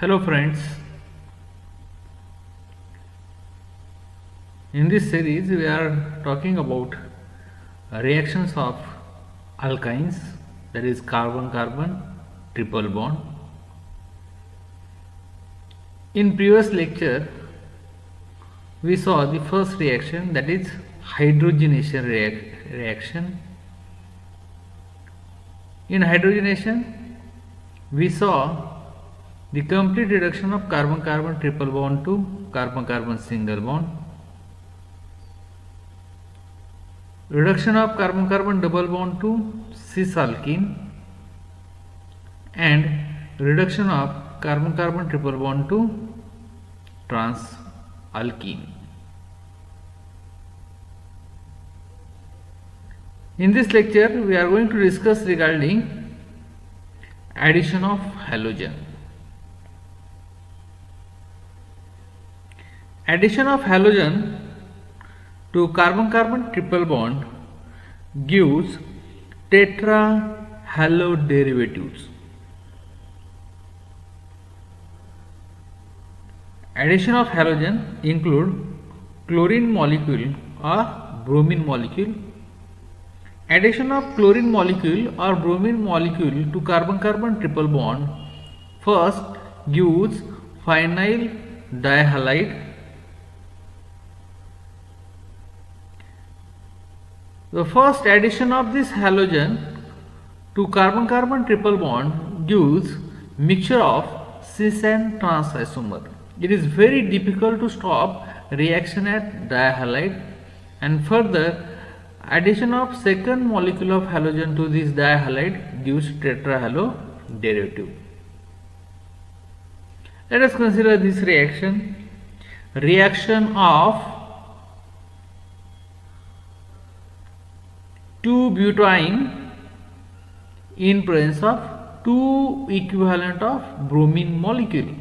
Hello friends, in this series we are talking about reactions of alkynes, that is carbon-carbon triple bond. In previous lecture we saw the first reaction, that is hydrogenation reaction. In hydrogenation we saw the complete reduction of carbon-carbon triple bond to carbon-carbon single bond, reduction of carbon-carbon double bond to cis alkene, and reduction of carbon-carbon triple bond to trans alkene. In this lecture we are going to discuss regarding addition of halogen. Addition of halogen to carbon-carbon triple bond gives tetrahalloderivatives. Addition of halogen include chlorine molecule or bromine molecule. Addition of chlorine molecule or bromine molecule to carbon-carbon triple bond first gives phenyl dihalide. The first addition of this halogen to carbon-carbon triple bond gives mixture of cis and trans isomer. It is very difficult to stop reaction at dihalide, and further addition of second molecule of halogen to this dihalide gives tetrahaloderivative. Let us consider this reaction. Reaction of 2-butene in presence of 2 equivalent of bromine molecule.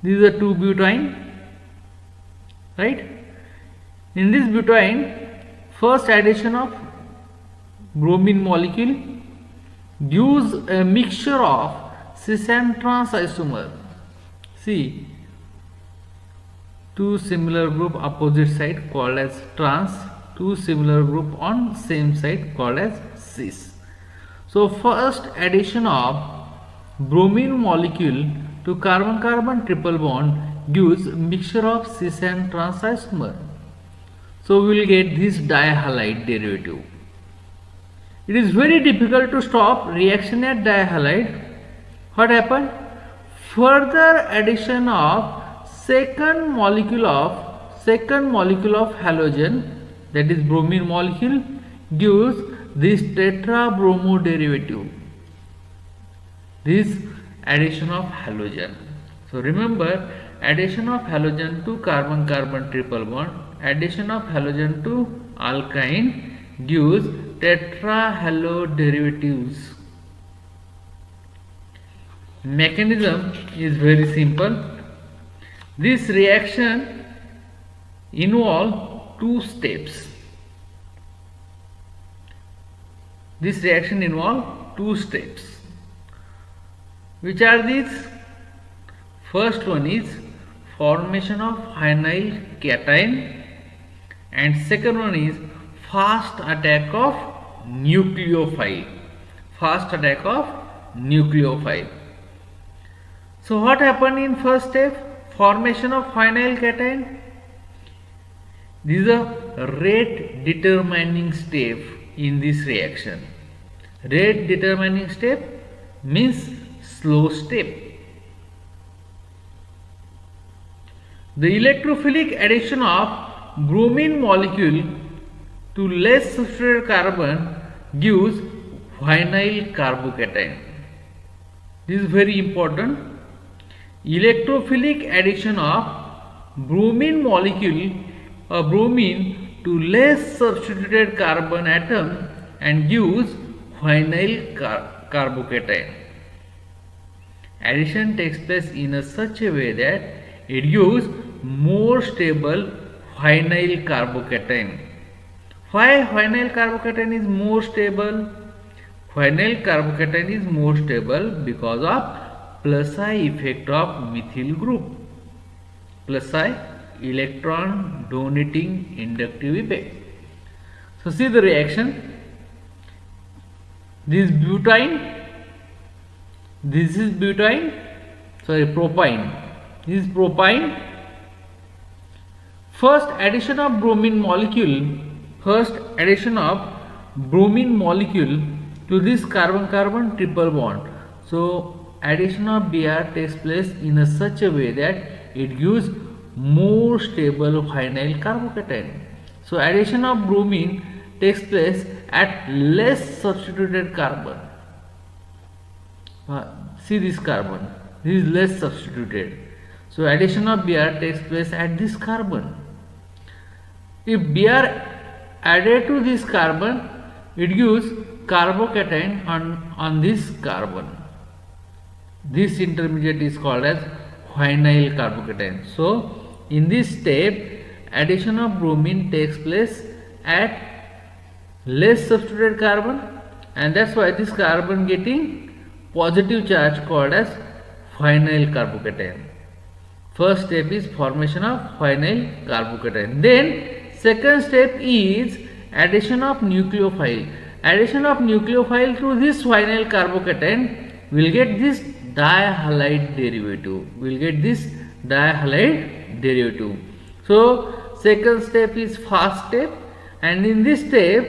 This is a 2-butene, right? In this butene, first addition of bromine molecule gives a mixture of cis and trans isomer. See, two similar group opposite side called as trans, two similar group on same side called as cis. So first addition of bromine molecule to carbon-carbon triple bond gives mixture of cis and trans isomer. So we will get this dihalide derivative. It is very difficult to stop reaction at dihalide. What happened? Further addition of second molecule of halogen, that is bromine molecule, gives this tetrabromo derivative, this addition of halogen. So remember, addition of halogen to carbon-carbon triple bond, addition of halogen to alkyne gives tetrahalloderivatives. Mechanism is very simple. This reaction involves two steps. Which are these? First one is formation of phenyl cation, and second one is fast attack of nucleophile. So what happened in first step? Formation of phenyl cation. This is a rate determining step in this reaction. Rate determining step means slow step. The electrophilic addition of bromine molecule to less substituted carbon gives phenyl carbocation. This is very important. Electrophilic addition of bromine molecule or bromine to less substituted carbon atom and gives phenyl carbocation. Addition takes place in such a way that it gives more stable phenyl carbocation. Why phenyl carbocation is more stable? Phenyl carbocation is more stable because of plus I effect of methyl group. Plus I electron donating inductive effect. So see the reaction. This butane, this is butane, sorry, propine. This is propine. First addition of bromine molecule to this carbon-carbon triple bond. So addition of Br takes place in a such a way that it gives more stable vinyl carbocation. So addition of bromine takes place at less substituted carbon. See this carbon, this is less substituted. So addition of Br takes place at this carbon. If Br added to this carbon, it gives carbocation on this carbon. This intermediate is called as vinyl carbocation. So in this step, addition of bromine takes place at less substituted carbon, and that's why this carbon getting positive charge called as vinyl carbocation. First step is formation of vinyl carbocation. Then second step is addition of nucleophile. Addition of nucleophile to this vinyl carbocation will get this dihalide derivative. So second step is fast step, and in this step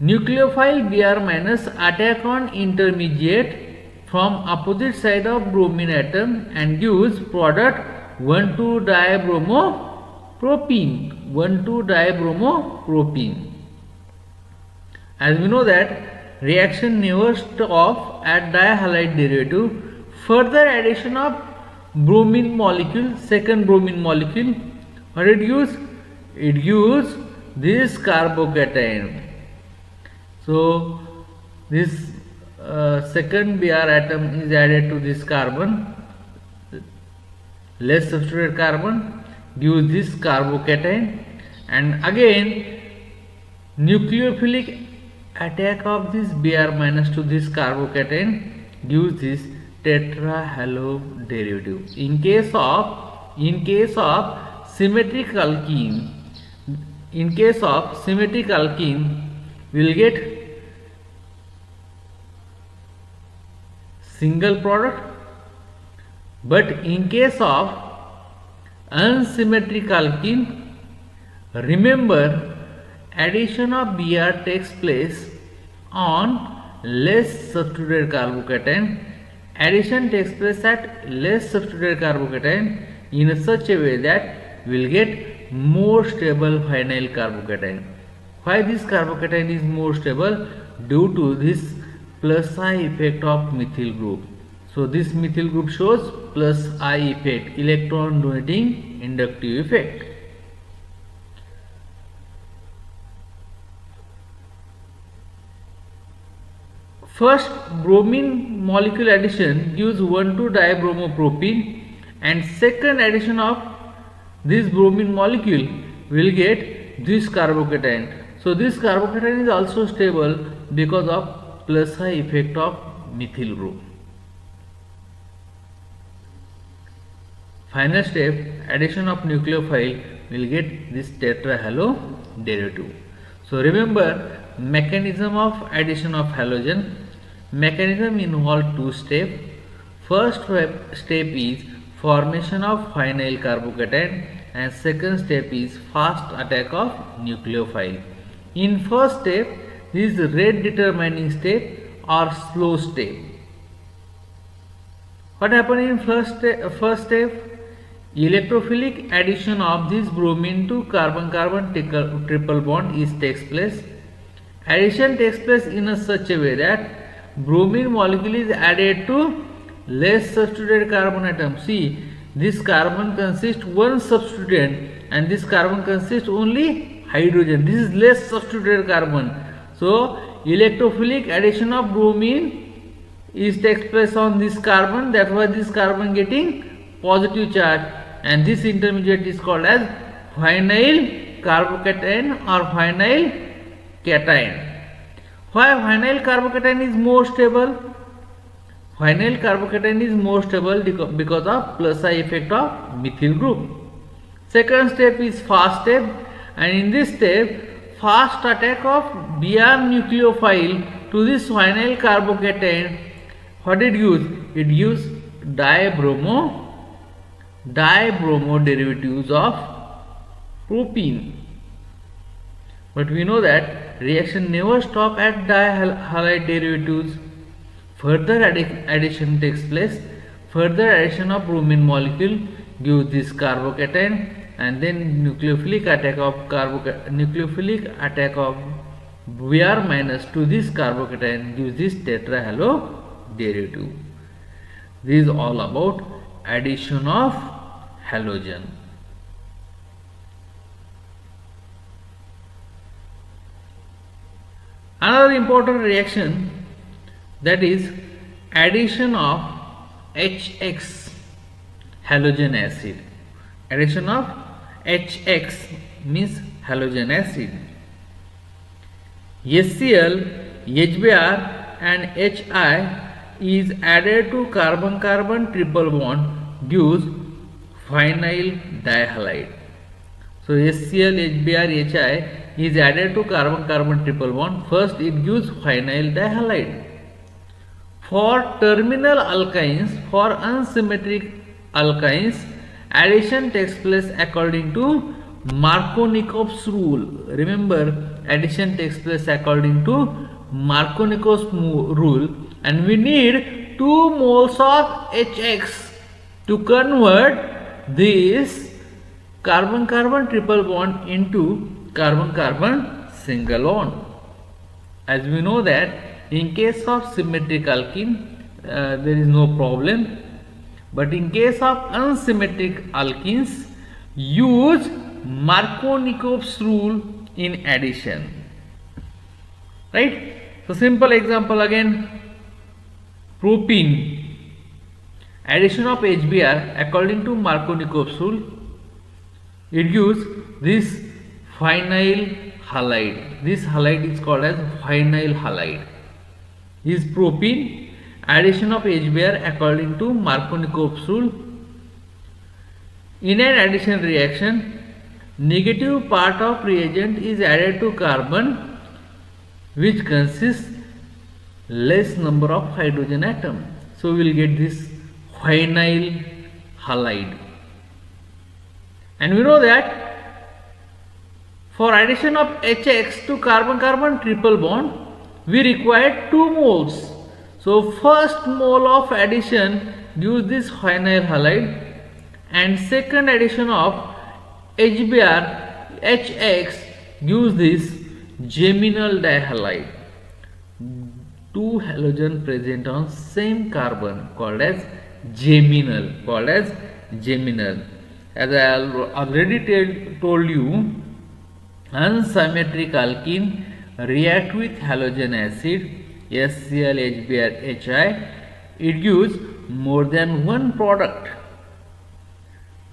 nucleophile Br minus attack on intermediate from opposite side of bromine atom and gives product 1,2-dibromopropene. As we know that reaction never stops at dihalide derivative. Further addition of bromine molecule, second bromine molecule, what it gives? It gives this carbocation. So this second Br atom is added to this carbon, less substituted carbon, gives this carbocation, and again nucleophilic attack of this Br minus to this carbocation gives this tetrahalo derivative. In case of symmetric alkene, we will get single product, but in case of unsymmetric alkene, remember addition of Br takes place on less substituted carbocation. Addition takes place at less substituted carbocation in such a way that we will get more stable vinyl carbocation. Why this carbocation is more stable? Due to this plus I effect of methyl group. So this methyl group shows plus I effect, electron donating inductive effect. First bromine molecule addition gives 1,2-dibromopropene, and second addition of this bromine molecule will get this carbocation. So this carbocation is also stable because of plus I effect of methyl group. Final step, addition of nucleophile will get this tetrahalo derivative. So remember mechanism of addition of halogen. Mechanism involves two steps. First step is formation of vinyl carbocation, and second step is fast attack of nucleophile. In first step, this is rate determining step or slow step. What happened in first step? Electrophilic addition of this bromine to carbon-carbon triple bond takes place. Addition takes place in such a way that bromine molecule is added to less substituted carbon atom. See, this carbon consists one substituent and this carbon consists only hydrogen. This is less substituted carbon. So electrophilic addition of bromine takes place on this carbon. That's why this carbon getting positive charge, and this intermediate is called as vinyl carbocation or vinyl cation. Why vinyl carbocation is more stable? Phenyl carbocation is more stable because of plus I effect of methyl group. Second step is fast step, and in this step, fast attack of Br nucleophile to this phenyl carbocation. What it gives? It gives dibromo derivatives of propene. But we know that reaction never stop at dihalide derivatives. Further addition takes place. Further addition of bromine molecule gives this carbocation, and then nucleophilic attack of Br minus to this carbocation gives this tetrahalo derivative. This is all about addition of halogen. Another important reaction, that is addition of HX halogen acid. Addition of HX means halogen acid. HCl, HBr and HI is added to carbon-carbon triple bond gives phenyl dihalide. So HCl, HBr, HI is added to carbon-carbon triple bond. First it gives phenyl dihalide. For terminal alkynes, for unsymmetric alkynes, addition takes place according to Markovnikov's rule. Remember, addition takes place according to Markovnikov's rule, and we need 2 moles of HX to convert this carbon-carbon triple bond into carbon-carbon single bond. As we know that in case of symmetric alkene there is no problem, but in case of unsymmetric alkenes use Markovnikov's rule in addition. Right? So simple example again, propene, addition of HBr according to Markovnikov's rule, it gives this phenyl halide. This halide is called as phenyl halide. Is propene, addition of HBr according to Markovnikov's rule. In an addition reaction, negative part of reagent is added to carbon which consists less number of hydrogen atom. So we will get this phenyl halide. And we know that for addition of HX to carbon-carbon triple bond, we require 2 moles. So first mole of addition gives this phenyl halide, and second addition of HBr HX gives this geminal dihalide. 2 halogen present on same carbon called as geminal. As I already told you, unsymmetric alkene react with halogen acid HCl, HBr, HI. It gives more than one product.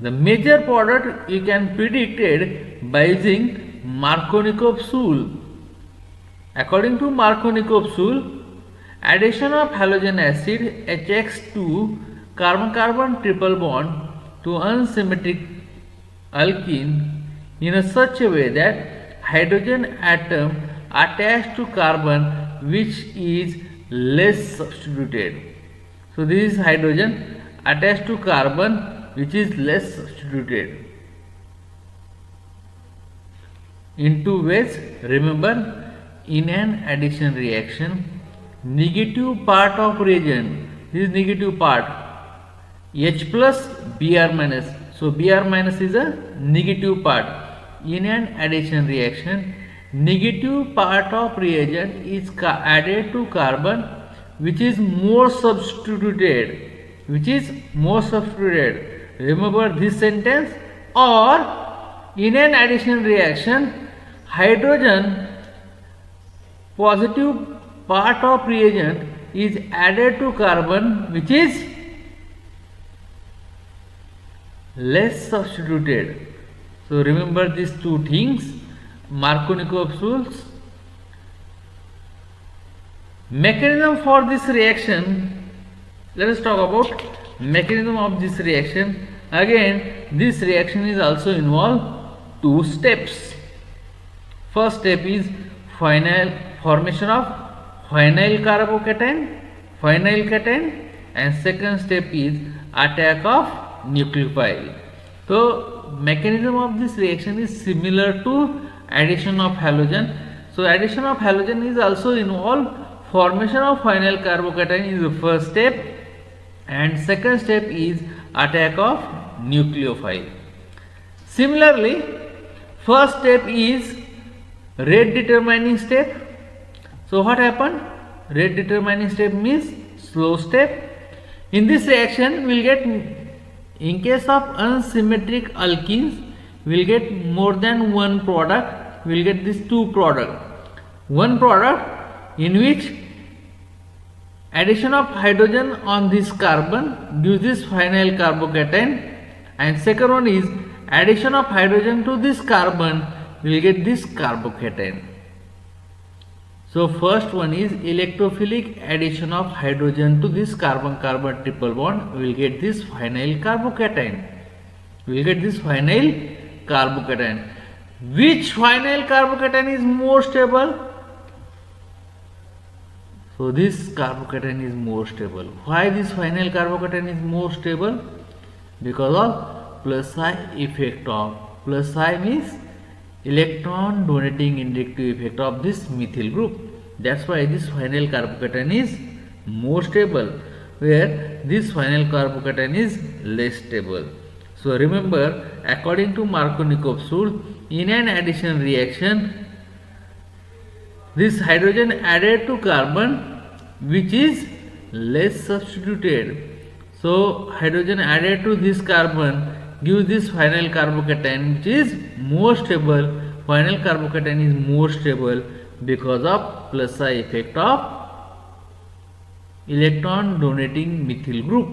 The major product you can predict it by using Markovnikov's rule. According to Markovnikov's rule, addition of halogen acid HX to carbon-carbon triple bond to unsymmetric alkene in such a way that hydrogen atom attached to carbon which is less substituted. So this is hydrogen attached to carbon which is less substituted. In 2 ways, remember, in an addition reaction, negative part of reagent, this is negative part, H plus Br minus. So Br minus is a negative part. In an addition reaction, negative part of reagent is added to carbon which is more substituted. Remember this sentence. Or in an addition reaction, hydrogen positive part of reagent is added to carbon which is less substituted. So remember these 2 things, Markovnikov's rules. Mechanism for this reaction, Let us talk about mechanism of this reaction. Again, this reaction is also involve two steps. First step is final formation of phenyl cation, and second step is attack of nucleophile. So mechanism of this reaction is similar to addition of halogen. So addition of halogen is also involve formation of phenyl carbocation is the first step, and second step is attack of nucleophile. Similarly, first step is rate determining step. So what happened? Rate determining step means slow step. In this reaction we will get, in case of unsymmetric alkenes, we will get more than one product. We will get these two product. One product in which addition of hydrogen on this carbon gives this phenyl carbocation, and second one is addition of hydrogen to this carbon, we will get this carbocation. So first one is electrophilic addition of hydrogen to this carbon-carbon triple bond, we will get this phenyl carbocation. We will get this phenyl carbocation. Which phenyl carbocation is more stable? So this carbocation is more stable. Why this phenyl carbocation is more stable? Because of plus I effect of, plus I means electron donating inductive effect of this methyl group. That's why this phenyl carbocation is more stable, where this phenyl carbocation is less stable. So remember, according to Markovnikov's rule, in an addition reaction, this hydrogen added to carbon which is less substituted. So hydrogen added to this carbon gives this phenyl carbocation which is more stable. Phenyl carbocation is more stable because of plus I effect of electron donating methyl group.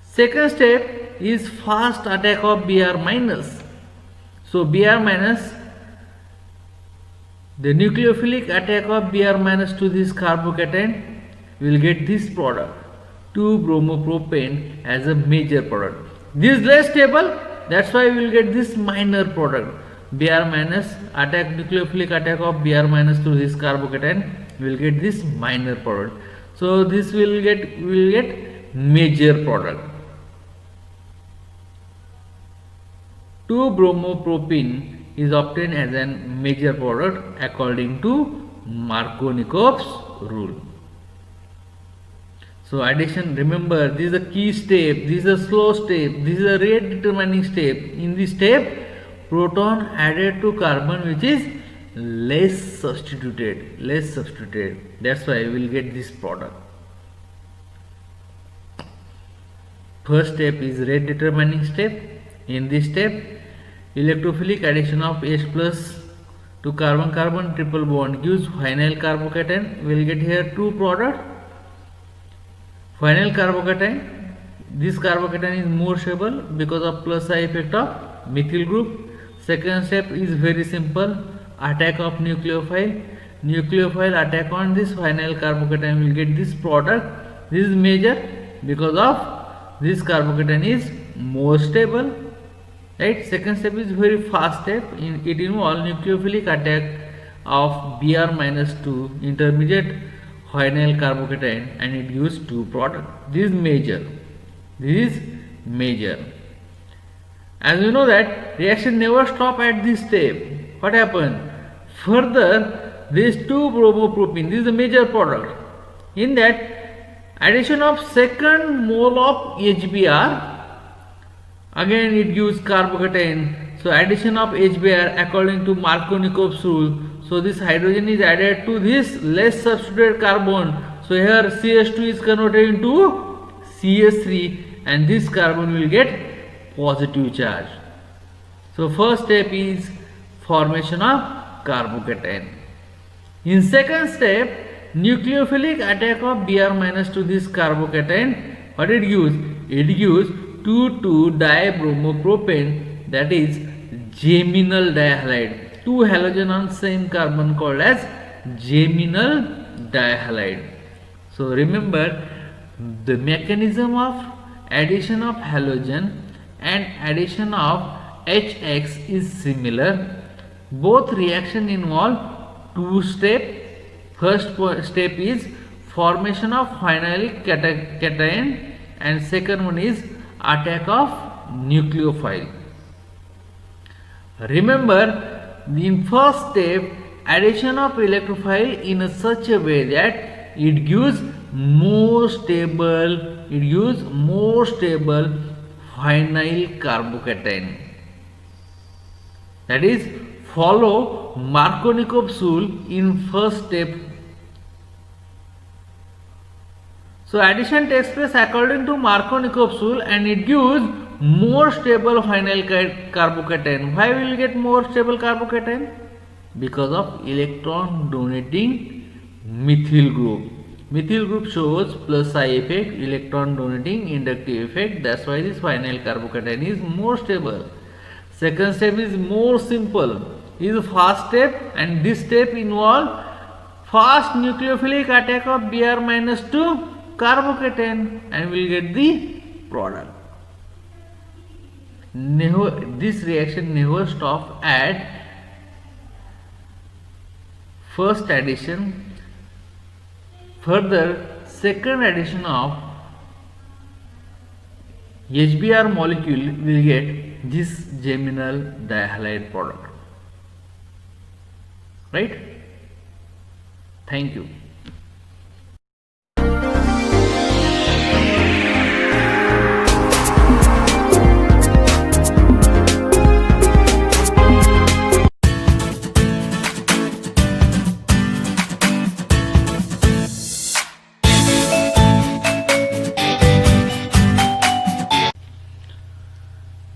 Second step is fast attack of Br minus. So Br minus, the nucleophilic attack of Br minus to this carbocation will get this product 2-bromopropane as a major product. This is less stable, that's why we will get this minor product. Br minus attack, nucleophilic attack of Br minus to this carbocation, we will get this minor product. So this we will get major product. 2-bromopropene is obtained as a major product according to Markovnikov's rule. So addition, remember, this is a key step, this is a slow step, this is a rate determining step. In this step, proton added to carbon which is less substituted. That's why we will get this product. First step is rate determining step. In this step, electrophilic addition of H plus to carbon-carbon triple bond gives phenyl carbocation. We will get here two products. Phenyl carbocation, this carbocation is more stable because of plus I effect of methyl group. Second step is very simple, attack of nucleophile. Nucleophile attack on this phenyl carbocation will get this product. This is major because of this carbocation is more stable. Right? Second step is very fast step. It involves nucleophilic attack of Br minus to intermediate phenyl carbocation and it gives two products. This is major. As you know that reaction never stop at this step. What happened? Further, this 2-bromopropene, this is a major product. In that, addition of second mole of HBr, again it gives carbocation. So addition of HBr according to Markovnikov's rule. So this hydrogen is added to this less substituted carbon. So here CH2 is converted into CH3 and this carbon will get positive charge. So first step is formation of carbocation. In second step, nucleophilic attack of Br minus to this carbocation, what it gives? It gives 2,2-dibromopropane, that is geminal dihalide. Two halogen on same carbon called as geminal dihalide. So remember, the mechanism of addition of halogen and addition of HX is similar. Both reaction involve two step. First step is formation of phenylic cation and second one is attack of nucleophile. Remember, in first step, addition of electrophile in such a way that it gives more stable phenyl carbocation. That is, follow Markovnikov's rule in first step. So addition takes place according to Markovnikov's rule and it gives more stable phenyl carbocation. Why will you get more stable carbocation? Because of electron donating methyl group. Methyl group shows plus I effect, electron donating inductive effect. That's why this phenyl carbocation is more stable. Second step is more simple. Is fast step and this step involves fast nucleophilic attack of Br-2 carbocation and we will get the product. This reaction never stops at first addition. Further, second addition of HBr molecule will get this geminal dihalide product. Right? Thank you.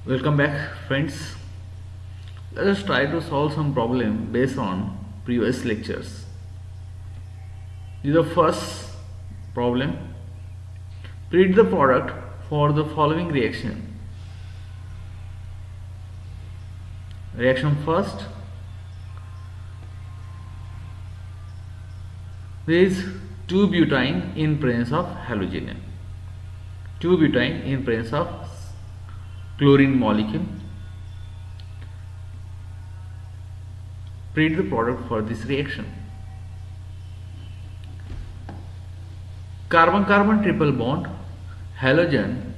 Welcome back, friends. Let us try to solve some problem based on previous lectures. This is the first problem. Predict the product for the following reaction. Reaction first. There is 2-butene in presence of halogen. 2-butene in presence of chlorine molecule. Predict the product for this reaction. Carbon-carbon triple bond, halogen,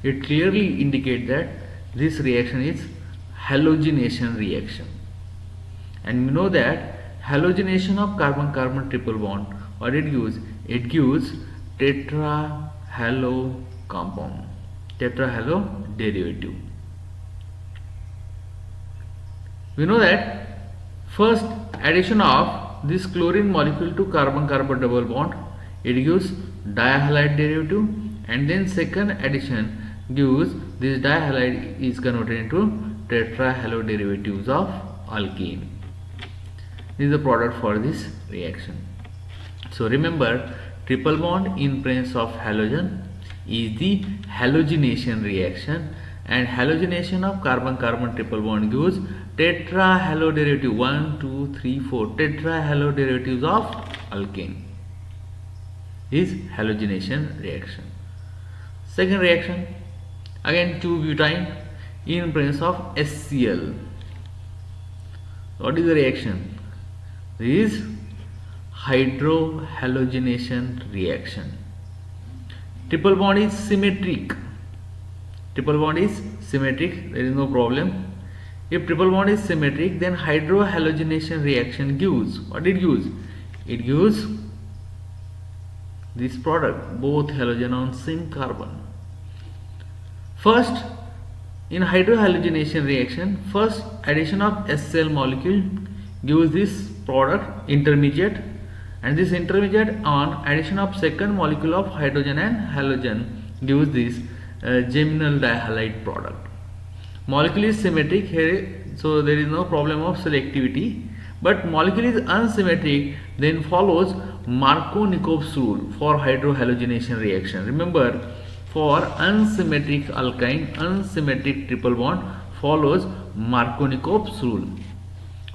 it clearly indicates that this reaction is halogenation reaction. And we know that halogenation of carbon-carbon triple bond, what it gives? It gives tetrahalo compound, tetrahalo derivative. We know that first addition of this chlorine molecule to carbon-carbon double bond, it gives dihalide derivative, and then second addition gives this dihalide is converted into tetrahalo derivatives of alkene. This is the product for this reaction. So remember, triple bond in presence of halogen is the halogenation reaction, and halogenation of carbon-carbon triple bond gives tetrahalo derivative 1, 2, 3, 4 tetrahalo derivatives of alkane. Is halogenation reaction. Second reaction, again 2-butene in presence of HCl. What is the reaction? This is hydrohalogenation reaction. Triple bond is symmetric. Triple bond is symmetric, there is no problem. If triple bond is symmetric, then hydrohalogenation reaction gives, what it gives? It gives this product, both halogen on same carbon. First, in hydrohalogenation reaction, first addition of HCl molecule gives this product intermediate, and this intermediate on addition of second molecule of hydrogen and halogen gives this geminal dihalide product. Molecule is symmetric here, so there is no problem of selectivity, but molecule is unsymmetric, then follows Markovnikov's rule for hydrohalogenation reaction. Remember, for unsymmetric alkyne, unsymmetric triple bond follows Markovnikov's rule.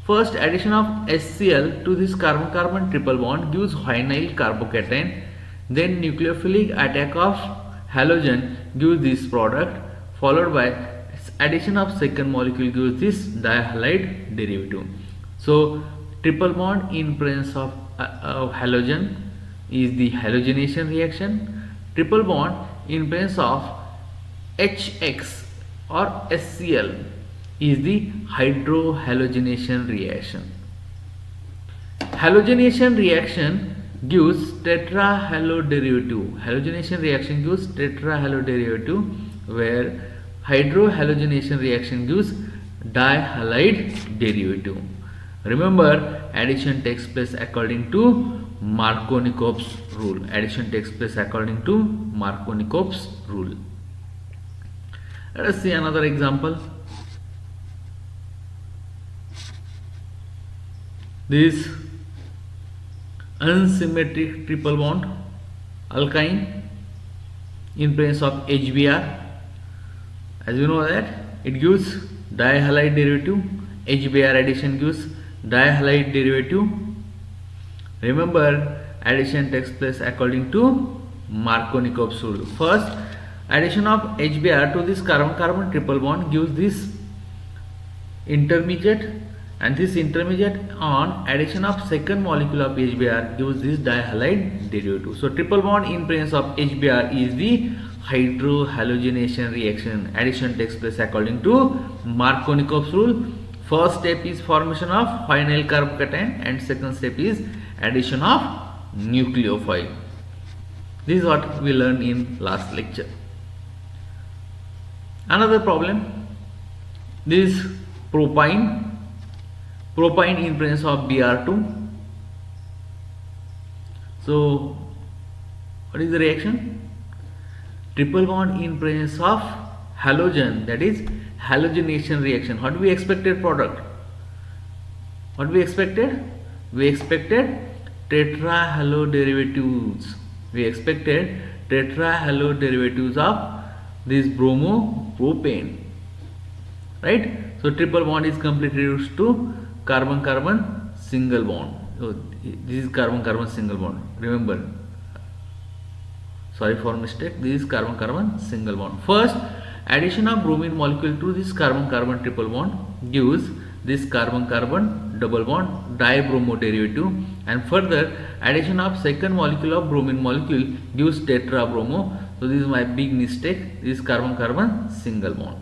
First addition of HCl to this carbon-carbon triple bond gives phenyl carbocation, Then nucleophilic attack of halogen gives this product, followed by addition of second molecule gives this dihalide derivative. So triple bond in presence of halogen is the halogenation reaction. Triple bond in presence of HX or HCl is the hydrohalogenation reaction. Halogenation reaction gives tetrahaloderivative. Halogenation reaction gives tetrahaloderivative, where hydrohalogenation reaction gives dihalide derivative. Remember, addition takes place according to Markovnikov's rule. Addition takes place according to Markovnikov's rule. Let us see another example. This unsymmetric triple bond alkyne in presence of HBr. As you know that it gives dihalide derivative. HBr addition gives dihalide derivative. Remember, addition takes place according to Markovnikov's rule. First, addition of HBr to this carbon-carbon triple bond gives this intermediate, and this intermediate on addition of second molecule of HBr gives this dihalide derivative. So triple bond in presence of HBr is the hydrohalogenation reaction. Addition takes place according to Markovnikov's rule. First step is formation of phenyl carbocation and second step is addition of nucleophile. This is what we learned in last lecture. Another problem, this propyne in presence of Br2. So what is the reaction? Triple bond in presence of halogen, that is halogenation reaction. What we expected product? What we expected? We expected tetrahaloderivatives. We expected tetrahaloderivatives of this bromopropane, right? So triple bond is completely reduced to carbon-carbon single bond. So this is carbon-carbon single bond. Remember, sorry for mistake, this is carbon-carbon single bond. First, addition of bromine molecule to this carbon-carbon triple bond gives this carbon-carbon double bond dibromo derivative, and further addition of second molecule of bromine molecule gives tetrabromo. So this is my big mistake. This is carbon-carbon single bond.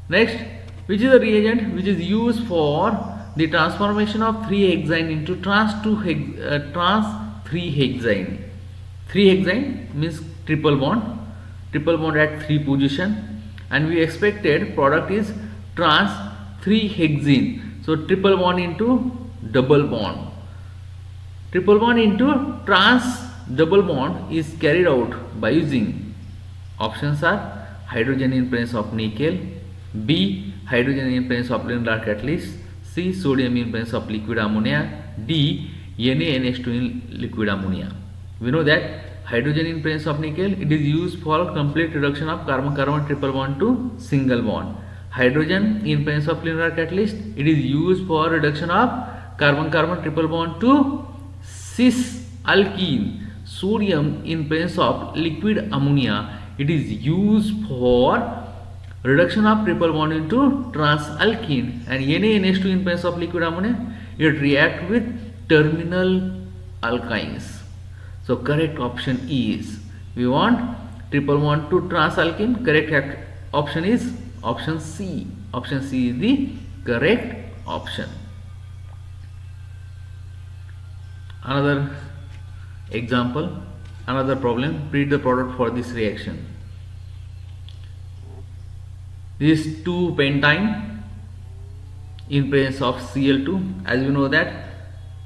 Next, which is the reagent which is used for the transformation of 3-hexane into trans 3-hexane. 3-hexane means triple bond at 3 position, and we expected product is trans 3-hexene. So triple bond into double bond. Triple bond into trans double bond is carried out by using, options are hydrogen in presence of nickel, B hydrogen in presence of Lindlar catalyst, C sodium in presence of liquid ammonia, D NaNH2 in liquid ammonia. We know that hydrogen in presence of nickel, it is used for complete reduction of carbon-carbon triple bond to single bond. Hydrogen in presence of Lindlar catalyst, it is used for reduction of carbon-carbon triple bond to cis alkene. Sodium in presence of liquid ammonia, it is used for reduction of triple bond into transalkene, and NaNH2 in presence of liquid ammonia, it react with terminal alkynes. So correct option is, we want triple bond to transalkene. Correct option is option C. Option C is the correct option. Another example, another problem, treat the product for this reaction. This 2-pentyne in presence of Cl2. As we know that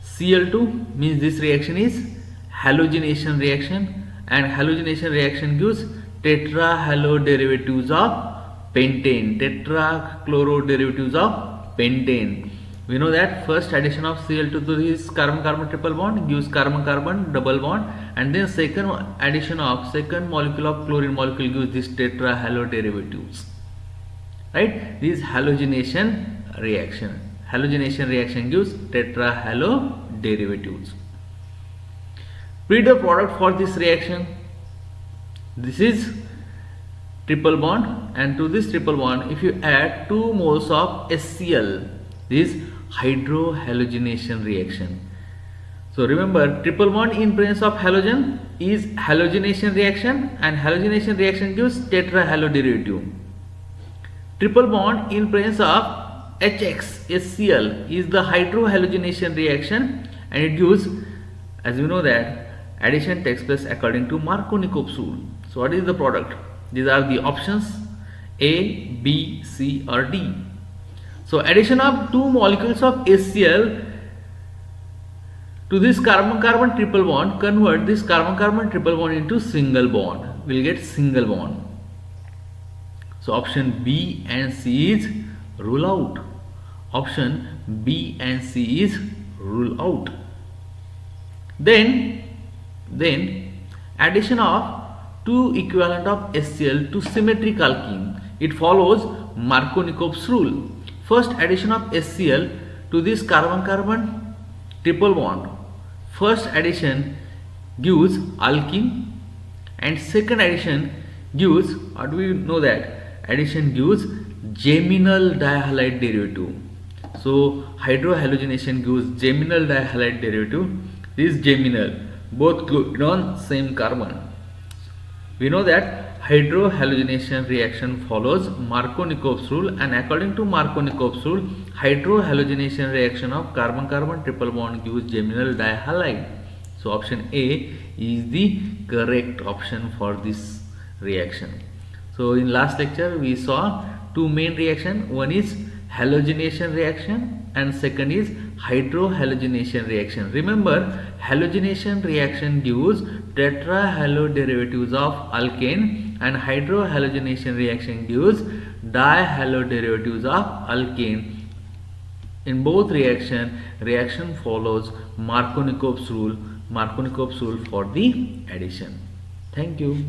Cl2 means this reaction is halogenation reaction, and halogenation reaction gives tetrahaloderivatives of pentane, tetrachloroderivatives of pentane. We know that first addition of Cl2 to this carbon-carbon triple bond gives carbon-carbon double bond, and then second addition of second molecule of chlorine molecule gives this tetrahaloderivatives. Right? This halogenation reaction. Halogenation reaction gives tetrahaloderivatives. Read the product for this reaction. This is triple bond, and to this triple bond if you add 2 moles of HCl, this is hydrohalogenation reaction. So remember, triple bond in presence of halogen is halogenation reaction, and halogenation reaction gives tetrahaloderivative. Triple bond in presence of HCl is the hydrohalogenation reaction, and it gives, as we know that addition takes place according to Markovnikov rule. So what is the product? These are the options A, B, C or D. So addition of 2 molecules of HCl to this carbon-carbon triple bond convert this carbon-carbon triple bond into single bond. We will get single bond. So option B and C is rule out. Option B and C is rule out. Then addition of 2 equivalent of HCl to symmetric alkene. It follows Markovnikov's rule. First addition of HCl to this carbon-carbon triple bond. First addition gives alkene, and second addition gives, how do we know that? Addition gives geminal dihalide derivative. So hydrohalogenation gives geminal dihalide derivative. This is geminal, both glued on same carbon. We know that hydrohalogenation reaction follows Markovnikov's rule, and according to Markovnikov's rule, hydrohalogenation reaction of carbon-carbon triple bond gives geminal dihalide. So option A is the correct option for this reaction. So in last lecture we saw 2 main reaction. One is halogenation reaction and second is hydrohalogenation reaction. Remember, halogenation reaction gives tetrahaloderivatives of alkane, and hydrohalogenation reaction gives dihaloderivatives of alkane. In both reaction follows Markovnikov's rule for the addition. Thank you.